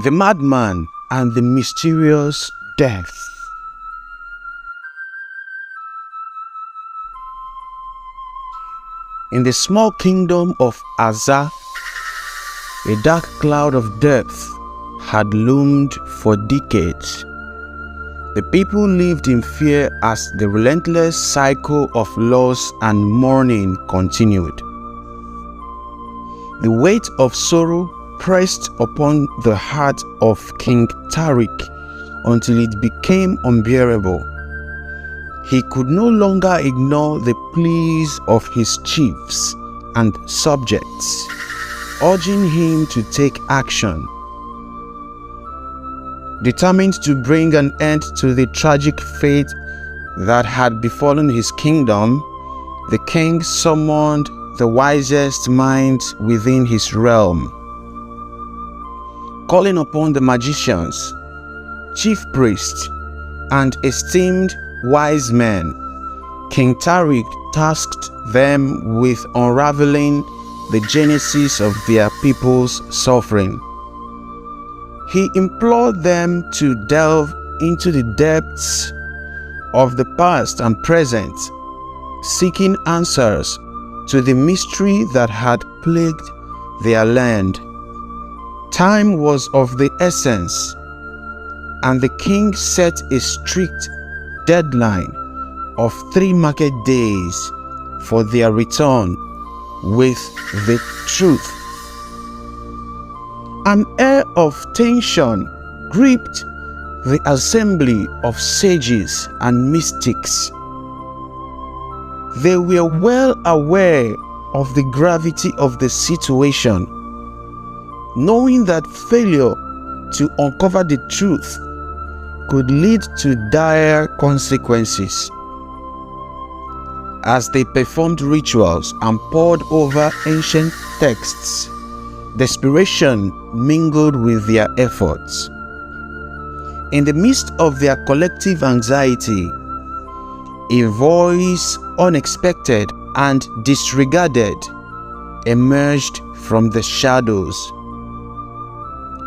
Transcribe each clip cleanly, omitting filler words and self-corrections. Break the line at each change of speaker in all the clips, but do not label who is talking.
The Madman and the Mysterious Death. In the small kingdom of Azah, a dark cloud of death had loomed for decades. The people lived in fear as the relentless cycle of loss and mourning continued. The weight of sorrow pressed upon the heart of King Tariq until it became unbearable. He could no longer ignore the pleas of his chiefs and subjects, urging him to take action. Determined to bring an end to the tragic fate that had befallen his kingdom, the king summoned the wisest minds within his realm. Calling upon the magicians, chief priests, and esteemed wise men, King Tariq tasked them with unraveling the genesis of their people's suffering. He implored them to delve into the depths of the past and present, seeking answers to the mystery that had plagued their land. Time was of the essence, and the king set a strict deadline of 3 market days for their return with the truth. An air of tension gripped the assembly of sages and mystics. They were well aware of the gravity of the situation, knowing that failure to uncover the truth could lead to dire consequences. As they performed rituals and pored over ancient texts, desperation mingled with their efforts. In the midst of their collective anxiety, a voice unexpected and disregarded emerged from the shadows.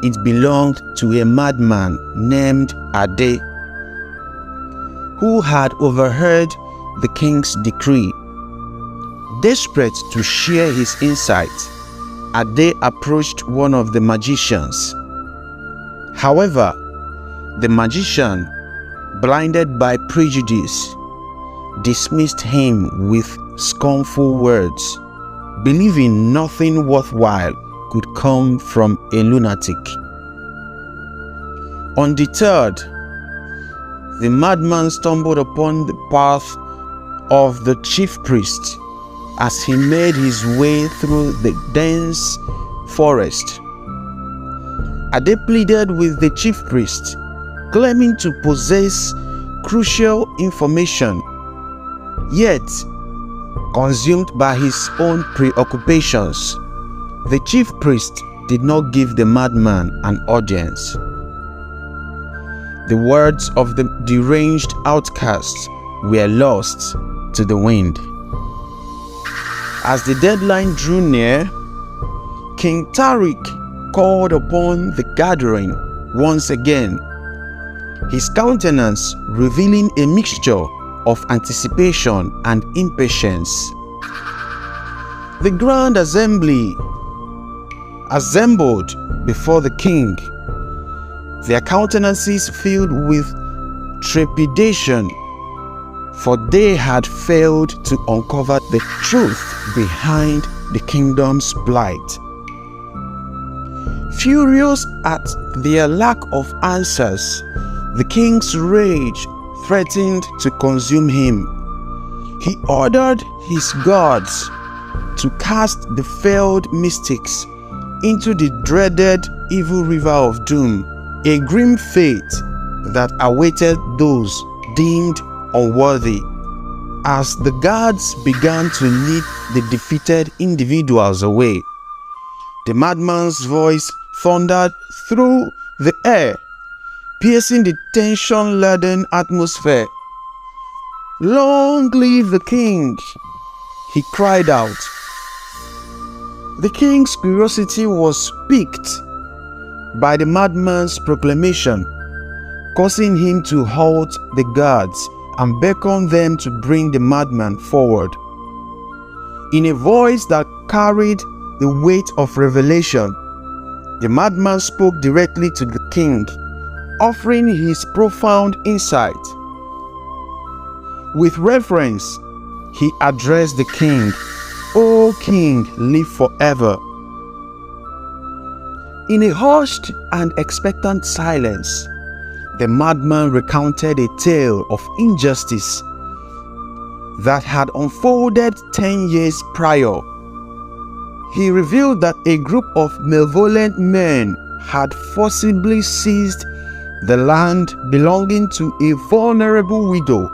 It belonged to a madman named Ade, who had overheard the king's decree. Desperate to share his insight, Ade approached one of the magicians. However, the magician, blinded by prejudice, dismissed him with scornful words, believing nothing worthwhile could come from a lunatic. Undeterred, the madman stumbled upon the path of the chief priest as he made his way through the dense forest. Ade pleaded with the chief priest, claiming to possess crucial information, yet, consumed by his own preoccupations, the chief priest did not give the madman an audience. The words of the deranged outcast were lost to the wind. As the deadline drew near, King Tariq called upon the gathering once again, his countenance revealing a mixture of anticipation and impatience. The grand assembly assembled before the king, their countenances filled with trepidation, for they had failed to uncover the truth behind the kingdom's plight. Furious at their lack of answers, the king's rage threatened to consume him. He ordered his guards to cast the failed mystics into the dreaded evil river of doom, a grim fate that awaited those deemed unworthy. As the guards began to lead the defeated individuals away, the madman's voice thundered through the air, piercing the tension-laden atmosphere. "Long live the king!" he cried out. The king's curiosity was piqued. by the madman's proclamation, causing him to halt the guards and beckon them to bring the madman forward. In a voice that carried the weight of revelation, the madman spoke directly to the king, offering his profound insight. With reverence, he addressed the king, "O king, live forever." In a hushed and expectant silence, the madman recounted a tale of injustice that had unfolded 10 years prior. He revealed that a group of malevolent men had forcibly seized the land belonging to a vulnerable widow.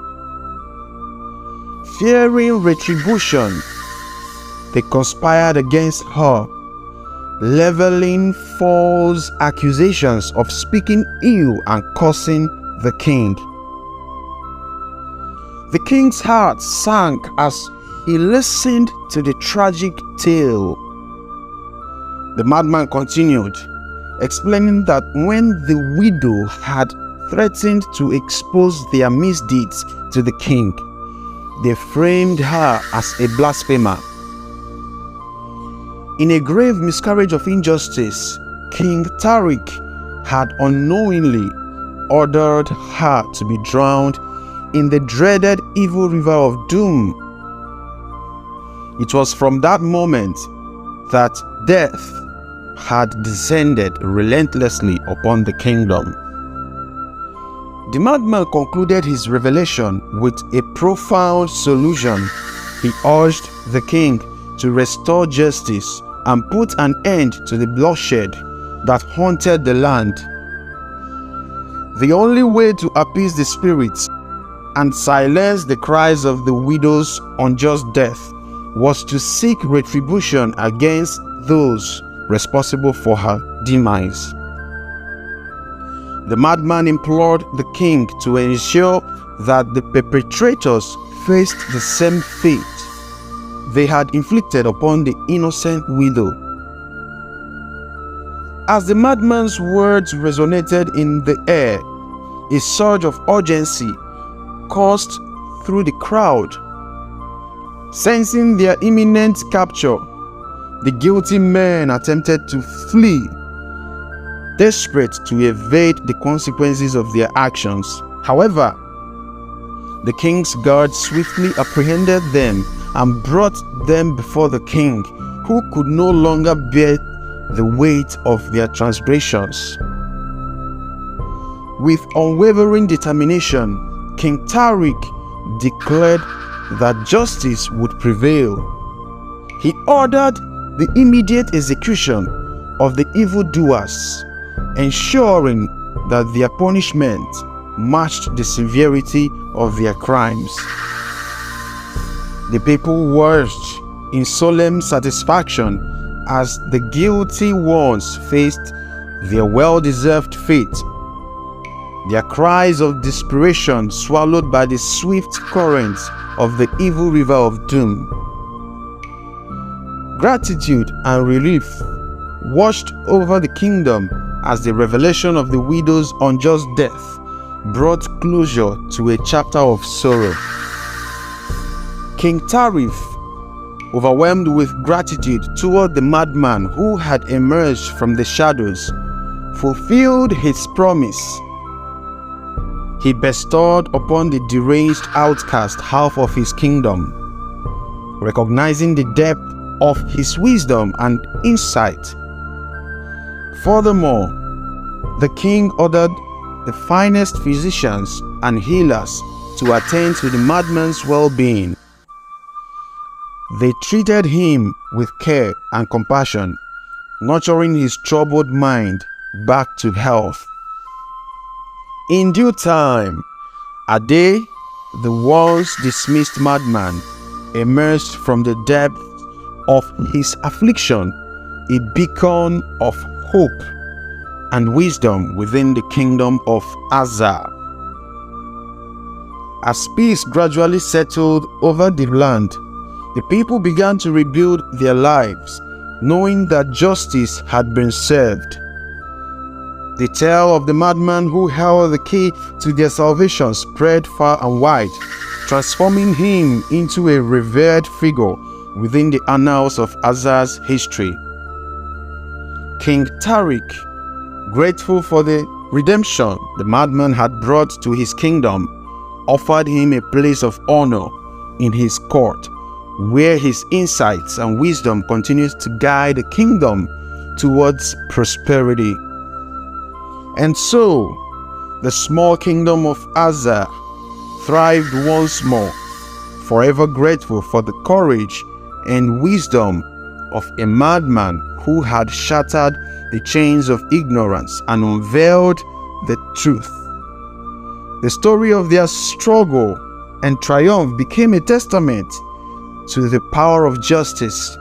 Fearing retribution, they conspired against her, leveling false accusations of speaking ill and cursing the king. The king's heart sank as he listened to the tragic tale. The madman continued, explaining that when the widow had threatened to expose their misdeeds to the king, they framed her as a blasphemer. In a grave miscarriage of injustice, King Tariq had unknowingly ordered her to be drowned in the dreaded evil river of doom. It was from that moment that death had descended relentlessly upon the kingdom. The madman concluded his revelation with a profound solution. He urged the king to restore justice and put an end to the bloodshed that haunted the land. The only way to appease the spirits and silence the cries of the widow's unjust death was to seek retribution against those responsible for her demise. The madman implored the king to ensure that the perpetrators faced the same fate they had inflicted upon the innocent widow. As the madman's words resonated in the air, a surge of urgency coursed through the crowd. Sensing their imminent capture, the guilty men attempted to flee, desperate to evade the consequences of their actions. However, the king's guards swiftly apprehended them and brought them before the king, who could no longer bear the weight of their transgressions. With unwavering determination, King Tariq declared that justice would prevail. He ordered the immediate execution of the evildoers, ensuring that their punishment matched the severity of their crimes. The people watched in solemn satisfaction as the guilty ones faced their well-deserved fate, their cries of desperation swallowed by the swift currents of the evil river of doom. Gratitude and relief washed over the kingdom as the revelation of the widow's unjust death brought closure to a chapter of sorrow. King Tariq, overwhelmed with gratitude toward the madman who had emerged from the shadows, fulfilled his promise. He bestowed upon the deranged outcast half of his kingdom, recognizing the depth of his wisdom and insight. Furthermore, the king ordered the finest physicians and healers to attend to the madman's well-being. They treated him with care and compassion, nurturing his troubled mind back to health. In due time, Ade, the once dismissed madman, emerged from the depth of his affliction, a beacon of hope and wisdom within the Kingdom of Azah. As peace gradually settled over the land, the people began to rebuild their lives, knowing that justice had been served. The tale of the madman who held the key to their salvation spread far and wide, transforming him into a revered figure within the annals of Azah's history. King Tariq, grateful for the redemption the madman had brought to his kingdom, offered him a place of honor in his court, where his insights and wisdom continues to guide the kingdom towards prosperity. And so, the small kingdom of Azah thrived once more, forever grateful for the courage and wisdom of a madman who had shattered the chains of ignorance and unveiled the truth. The story of their struggle and triumph became a testament to the power of justice,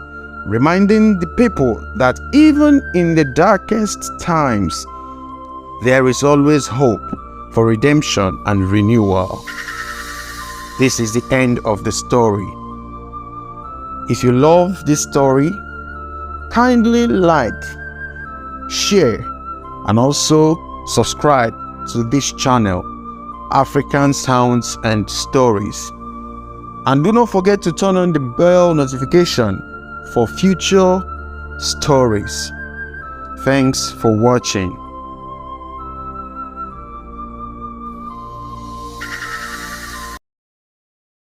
reminding the people that even in the darkest times, there is always hope for redemption and renewal. This is the end of the story. If you love this story, kindly like, share, and also subscribe to this channel, African Sounds and Stories. And do not forget to turn on the bell notification for future stories. Thanks for watching.